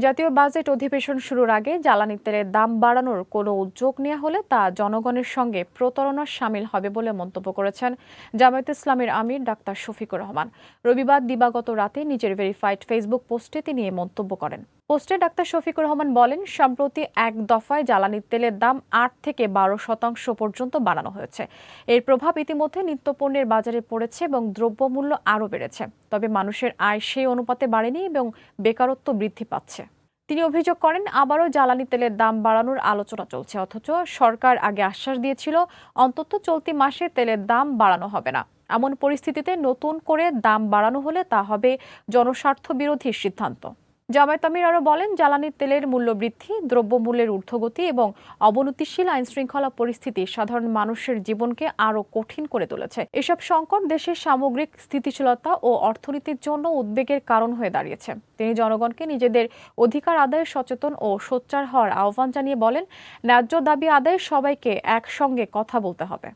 জাতীয় বাজেট অধিবেশন শুরুর আগে জ্বালানি তেলের দাম বাড়ানোর কোনো উদ্যোগ নেওয়া হলে তা জনগণের সঙ্গে প্রতারণার শামিল হবে বলে মন্তব্য করেছেন জামায়াতে ইসলামীর আমির ডাক্তার শফিকুর রহমান। রবিবার দিবাগত রাতে নিজের ভেরিফাইড ফেসবুক পোস্টে তিনি এ মন্তব্য করেন। পোস্টে ডাক্তার শফিকুর রহমান বলেন, সম্প্রতি এক দফায় জ্বালানি তেলের দাম ৮ থেকে ১২% পর্যন্ত বাড়ানো হয়েছে। এর প্রভাব ইতিমধ্যে নিত্যপণ্যের বাজারে পড়েছে এবং দ্রব্যমূল্য আরও বেড়েছে। তবে মানুষের আয় সেই অনুপাতে বাড়েনি এবং বেকারত্ব বৃদ্ধি পাচ্ছে। তিনি অভিযোগ করেন, আবারও জ্বালানি তেলের দাম বাড়ানোর আলোচনা চলছে, অথচ সরকার আগে আশ্বাস দিয়েছিল অন্তত চলতি মাসে তেলের দাম বাড়ানো হবে না। এমন পরিস্থিতিতে নতুন করে দাম বাড়ানো হলে তা হবে জনস্বার্থ বিরোধী সিদ্ধান্ত। জামায়াত আমির আরও বলেন, জ্বালানি তেলের মূল্য বৃদ্ধি, দ্রব্যমূল্যের ঊর্ধ্বগতি এবং অবনতিশীল আইনশৃঙ্খলা পরিস্থিতি সাধারণ মানুষের জীবনকে আরও কঠিন করে তুলেছে। এসব সংকট দেশের সামগ্রিক স্থিতিশীলতা ও অর্থনীতির জন্য উদ্বেগের কারণ হয়ে দাঁড়িয়েছে। তিনি জনগণকে নিজেদের অধিকার আদায়ে সচেতন ও সোচ্চার হওয়ার আহ্বান জানিয়ে বলেন, ন্যায্য দাবি আদায়ে সবাইকে একসঙ্গে কথা বলতে হবে।